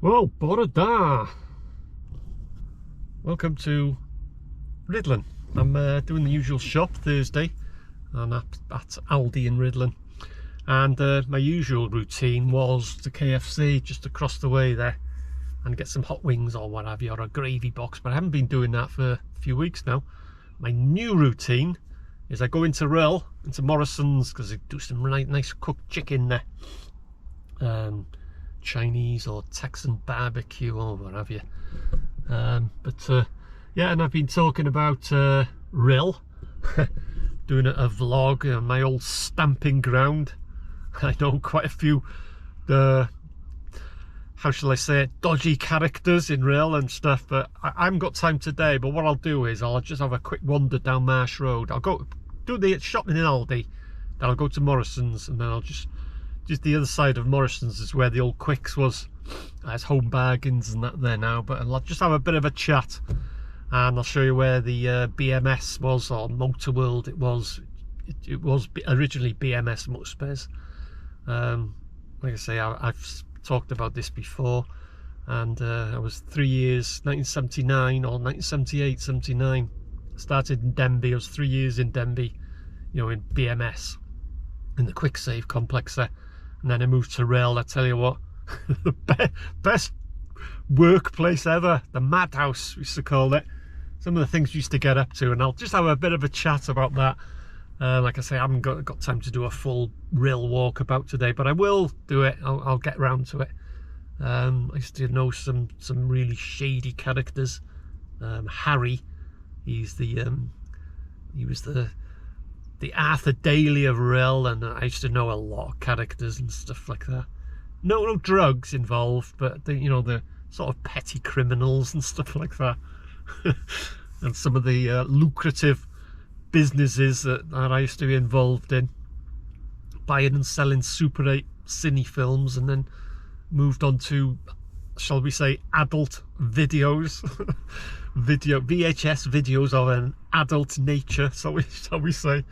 Well, bore da. Welcome to Rydlan. I'm doing the usual shop Thursday, and at Aldi in Rydlan. And my usual routine was to KFC just across the way there and get some hot wings or what have you, or a gravy box. But I haven't been doing that for a few weeks now. My new routine is I go into Rhyl, into Morrison's, because they do some nice cooked chicken there. Chinese or Texan barbecue or what have you. Yeah, and I've been talking about Rhyl, doing a vlog on my old stamping ground. I know quite a few, how shall I say it, dodgy characters in Rhyl and stuff, but I haven't got time today. But what I'll do is I'll just have a quick wander down Marsh Road. I'll go do the shopping in Aldi, then I'll go to Morrison's, and then I'll just the other side of Morrison's is where the old Quicks was. There's Home Bargains and that there now, but I'll just have a bit of a chat, and I'll show you where the BMS was, or Motor World. It was originally BMS Motor Spares. Like I say, I've talked about this before, and I was 3 years, 1979 or 1978, 79. Started in Denby. I was 3 years in Denby, you know, in BMS, in the Quick Save complex there. And then I moved to Rhyl. I tell you what, the best workplace ever. The madhouse, we used to call it. Some of the things we used to get up to, and I'll just have a bit of a chat about that. Like I say, I haven't got time to do a full Rhyl walkabout today, but I will do it. I'll get round to it. I used to know some really shady characters. Harry, he was the Arthur Daly of Rhyl, and I used to know a lot of characters and stuff like that. No drugs involved, but the sort of petty criminals and stuff like that. And some of the lucrative businesses that I used to be involved in, buying and selling Super 8 cine films, and then moved on to, shall we say, adult videos. VHS videos of an adult nature, shall we say.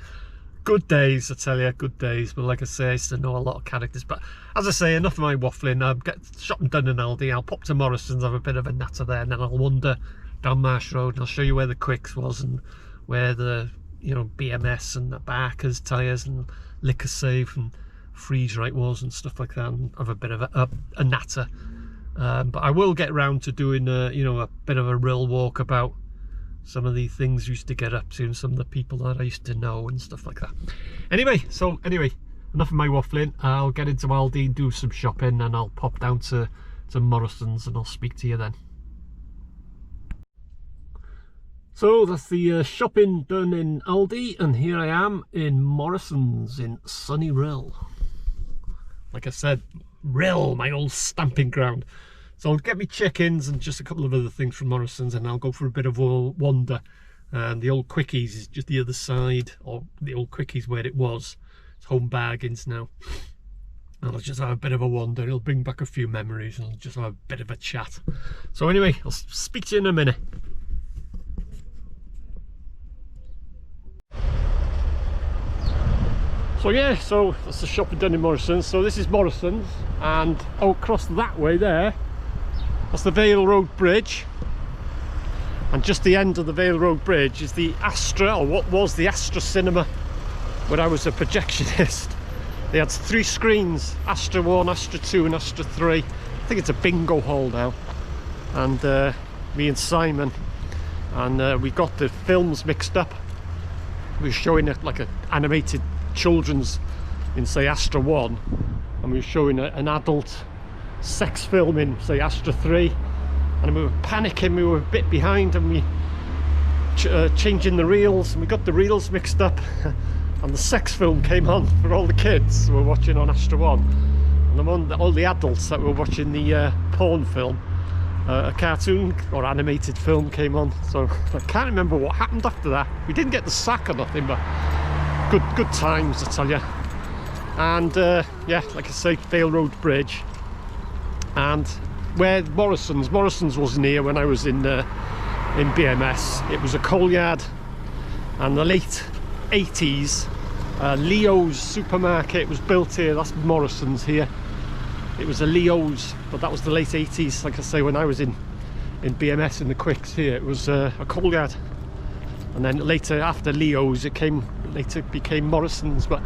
Good days, I tell you, good days. But like I say, I used to know a lot of characters. But as I say, enough of my waffling. I'll get shopping done in Aldi. I'll pop to Morrison's, have a bit of a natter there, and then I'll wander down Marsh Road, and I'll show you where the Quicks was, and where the BMS and the Barker's tyres and Liquor Save and Freeze Right was and stuff like that, and have a bit of a natter. But I will get round to doing a bit of a Rhyl walk about some of the things I used to get up to, and some of the people that I used to know and stuff like that. Anyway, enough of my waffling. I'll get into Aldi and do some shopping, and I'll pop down to Morrison's, and I'll speak to you then. So that's the shopping done in Aldi, and here I am in Morrison's in sunny Rhyl. Like I said, Rhyl, my old stamping ground. So I'll get me chickens and just a couple of other things from Morrison's, and I'll go for a bit of a wander. And the old Quickies is just the other side, or the old Quickies where it was. It's Home Bargains now. And I'll just have a bit of a wander. It'll bring back a few memories, and I'll just have a bit of a chat. So anyway, I'll speak to you in a minute. So yeah, so that's the shopping done in Morrison's. So this is Morrison's, and across that way there, that's the Vale Road Bridge, and just the end of the Vale Road Bridge is the Astra, or what was the Astra Cinema when I was a projectionist. They had 3 screens, Astra 1, Astra 2 and Astra 3. I think it's a bingo hall now. And me and Simon, and we got the films mixed up. We were showing like an animated children's in, say, Astra 1, and we were showing an adult sex film in, say, Astra 3, and we were panicking. We were a bit behind, and we changing the reels, and we got the reels mixed up, and the sex film came on for all the kids who were watching on Astra 1, and all the adults that were watching the porn film, a cartoon or animated film came on. So I can't remember what happened after that. We didn't get the sack or nothing, but good times, I tell you. And yeah, like I say, Vale Road Bridge, and where Morrison's was near when I was in BMS. It was a coal yard, and the late 80s Leo's supermarket was built here. That's Morrison's here. It was a Leo's, but that was the late 80s. Like I say, when I was in BMS in the Quicks here, it was a coal yard. And then later, after Leo's, later became Morrison's. But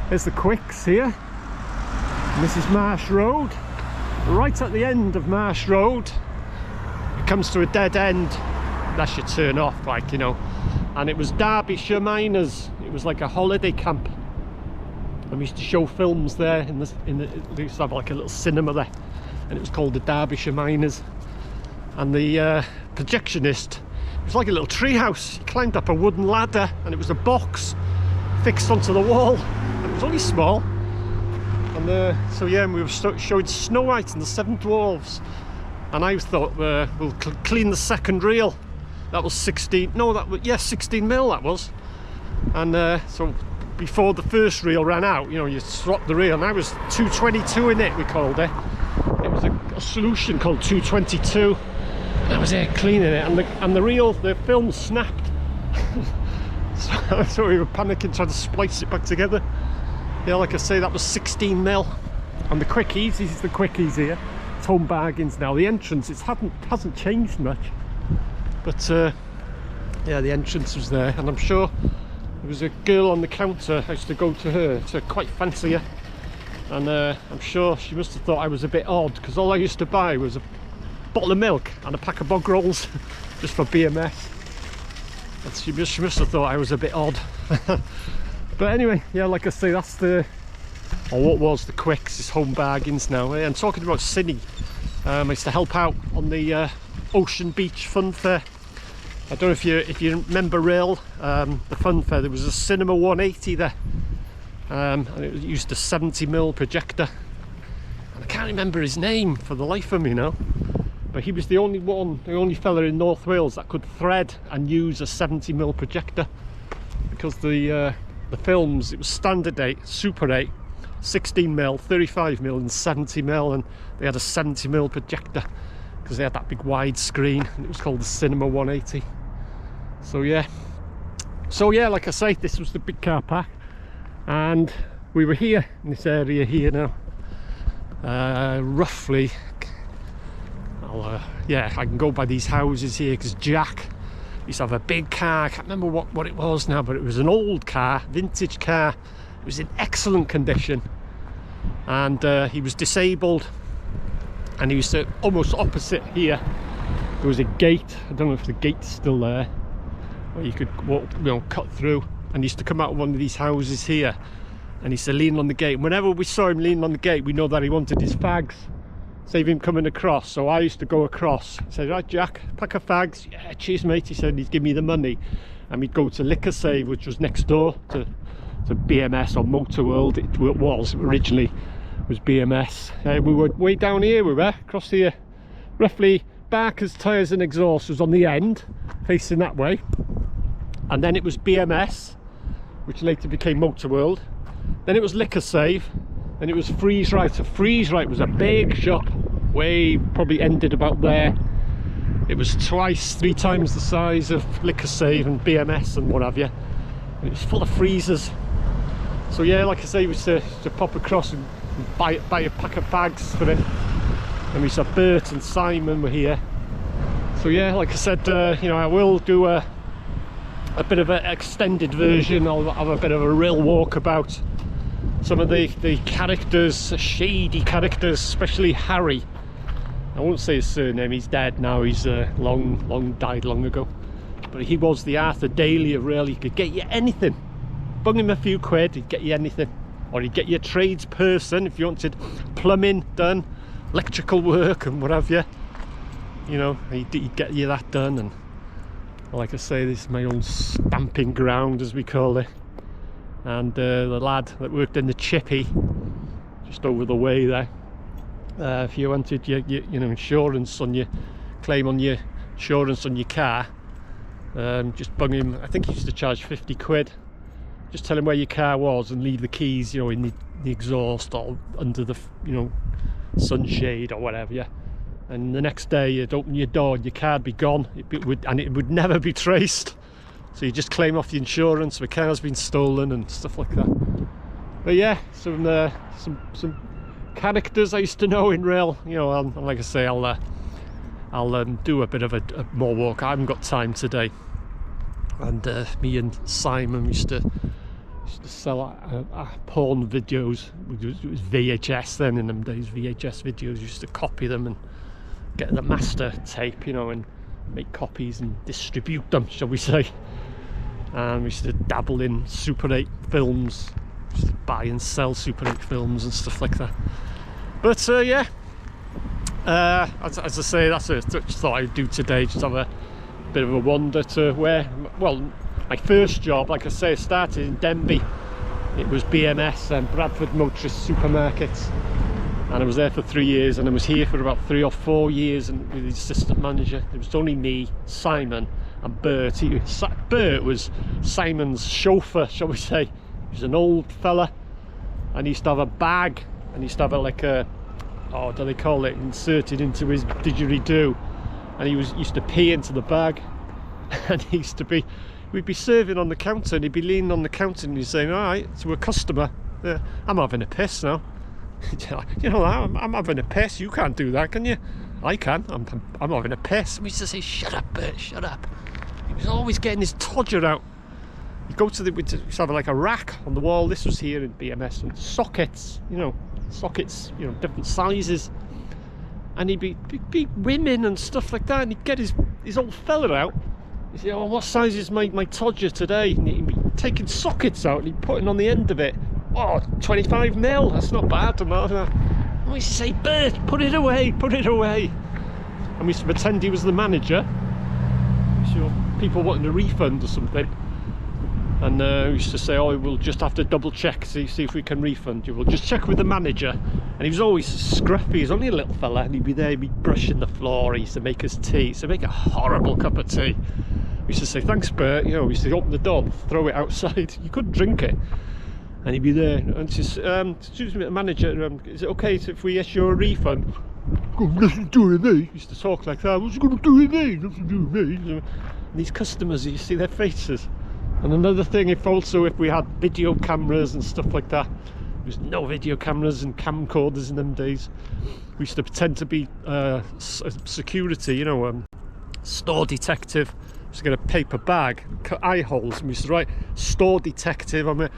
there's the Quicks here. And this is Marsh Road. Right at the end of Marsh Road, it comes to a dead end, unless you turn off, like, you know. And it was Derbyshire Miners. It was like a holiday camp. And we used to show films there. We used to have like a little cinema there, and it was called the Derbyshire Miners. And the projectionist, it was like a little tree house. He climbed up a wooden ladder, and it was a box fixed onto the wall. It was only small. And so yeah, and we were showing Snow White and the Seven Dwarfs. And I thought, we'll clean the second reel. That was 16. No, that was 16 mil. That was. And so before the first reel ran out, you know, you swap the reel, and I was 222 in it. We called it. It was a solution called 222. And I was there cleaning it, and the reel, the film snapped. so we were panicking, trying to splice it back together. Yeah, like I say, that was 16 mil. And the Quickies, this is the Quickies here. It's Home Bargains now. The entrance, it hasn't changed much. But yeah, the entrance was there, and I'm sure there was a girl on the counter. I used to go to her to quite fancy her, and I'm sure she must have thought I was a bit odd, because all I used to buy was a bottle of milk and a pack of bog rolls just for BMS. And she must have thought I was a bit odd. But anyway, yeah, like I say, that's what was the Quicks, is Home Bargains now. And talking about Sydney, I used to help out on the Ocean Beach Fun Fair. I don't know if you remember Rhyl, the Fun Fair. There was a Cinema 180 there, and it used a 70 mil projector. And I can't remember his name for the life of me now, but he was the only fella in North Wales that could thread and use a 70 mil projector, because the films, it was standard 8, Super 8, 16 mil, 35 mil and 70 mil, and they had a 70 mil projector because they had that big wide screen, and it was called the Cinema 180. So yeah, like I say, this was the big car park, and we were here in this area here now, roughly. Yeah, I can go by these houses here, because Jack used to have a big car. I can't remember what it was now, but it was an old car, vintage car. It was in excellent condition, and he was disabled, and he used to, almost opposite here, there was a gate. I don't know if the gate's still there, where you could walk, you know, cut through, and he used to come out of one of these houses here, and he used to lean on the gate. Whenever we saw him leaning on the gate, we know that he wanted his fags. Save him coming across. So I used to go across. I said, right, Jack, pack of fags. Yeah, cheers, mate. He said he'd give me the money, and we'd go to Liquor Save, which was next door to BMS or Motor World. It was originally was BMS. We were way down here. We were across here, roughly. Barker's Tyres and Exhaust was on the end, facing that way, and then it was BMS, which later became Motor World. Then it was Liquor Save. Then it was Freeze Right. So Freeze Right was a big shop, probably ended about there. It was 3 times the size of Liquor Save and BMS and what have you. And it was full of freezers. So yeah, like I say, we used to pop across and buy a pack of bags for it. And we saw Bert and Simon were here. So yeah, like I said, you know, I will do a bit of an extended version. I'll have a bit of a real walkabout. Some of the characters, shady characters, especially Harry. I won't say his surname, he's dead now, he's died long ago. But he was the Arthur Daly of Rhyl. He could get you anything. Bung him a few quid, he'd get you anything. Or he'd get you a tradesperson if you wanted plumbing done, electrical work and what have you. You know, he'd get you that done. And like I say, this is my own stamping ground, as we call it. And the lad that worked in the chippy just over the way there, if you wanted your insurance on your claim on your insurance on your car, just bung him. I think he used to charge 50 quid. Just tell him where your car was and leave the keys, you know, in the exhaust or under the, you know, sunshade or whatever. Yeah, and the next day you'd open your door and your car'd be gone. It would never be traced. So you just claim off the insurance, the car's been stolen and stuff like that. But yeah, some characters I used to know in Rhyl. You know, like I say, I'll do a bit of a more walk. I haven't got time today. And me and Simon used to sell porn videos. It was VHS then in them days. VHS videos, used to copy them and get the master tape, you know, and make copies and distribute them, shall we say. And we used to dabble in Super 8 films. We used to buy and sell Super 8 films and stuff like that. But yeah, as I say, that's what I just thought I'd do today. Just have a bit of a wander to where, well, my first job, like I say, started in Denby. It was BMS and Bradford Motorist Supermarkets, and I was there for 3 years, and I was here for about 3 or 4 years, and with the assistant manager. There was only me, Simon and Bert. Bert was Simon's chauffeur, shall we say. He was an old fella, and he used to have a bag, and he used to have like a, oh, what do they call it, inserted into his didgeridoo, and he used to pee into the bag. And he used to be, we'd be serving on the counter, and he'd be leaning on the counter and he's saying, all right, to a customer, I'm having a piss now. You know, I'm having a piss. You can't do that, can you? I can. I'm having a piss. And we used to say, shut up, Bert, shut up. He was always getting his todger out. You go to we used to have like a rack on the wall. This was here in BMS, and sockets, you know, different sizes. And he'd be women and stuff like that, and he'd get his old fella out. He'd say, oh, what size is my todger today? And he'd be taking sockets out and he'd put it on the end of it. Oh, 25 mil, that's not bad. And we used to say, Bert, put it away, put it away. And we used to pretend he was the manager. So people wanting a refund or something. And we used to say, oh, we'll just have to double check, see if we can refund you. We'll just check with the manager. And he was always scruffy. He was only a little fella, and he'd be there, he'd be brushing the floor. He used to make us tea. He used to make a horrible cup of tea. We used to say, thanks, Bert. You know, we used to open the door, throw it outside. You couldn't drink it. And he'd be there, and just, excuse me, the manager, is it okay if we issue a refund? Nothing to do with me. He used to talk like that. What's it going to do with me? Nothing to do with me. And these customers, you see their faces. And another thing, if we had video cameras and stuff like that, there was no video cameras and camcorders in them days. We used to pretend to be security, you know, store detective. We used to get a paper bag, cut eye holes, and we used to write store detective. We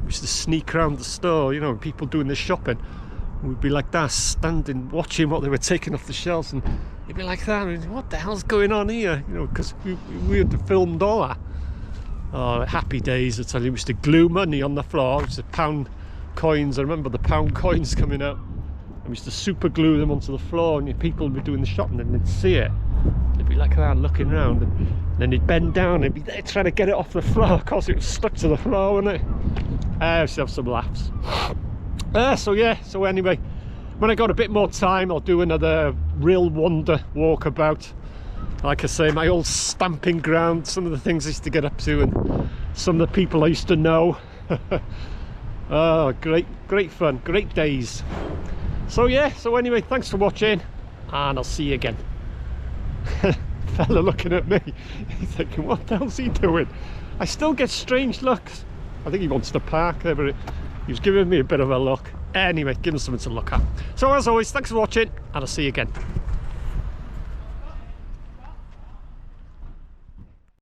used to sneak around the store, you know, people doing the shopping. We'd be like that, standing, watching what they were taking off the shelves, and you'd be like that, and what the hell's going on here? You know, because we had filmed all that. Oh, happy days, I tell you. We used to glue money on the floor. It was the pound coins. I remember the pound coins coming out. And we used to super glue them onto the floor, and people would be doing the shopping and they'd see it. They'd be like that, looking around, and then they'd bend down and be there trying to get it off the floor. Of course, it was stuck to the floor, wasn't it? I used to have some laughs. So anyway, when I got a bit more time, I'll do another Rhyl wander walkabout. Like I say, my old stamping ground, some of the things I used to get up to, and some of the people I used to know. Oh, great fun, great days. So yeah, so anyway, thanks for watching, and I'll see you again. Fella looking at me, he's thinking, what the hell's he doing? I still get strange looks. I think he wants to park there, but he was giving me a bit of a look. Anyway, give him something to look at. So as always, thanks for watching, and I'll see you again.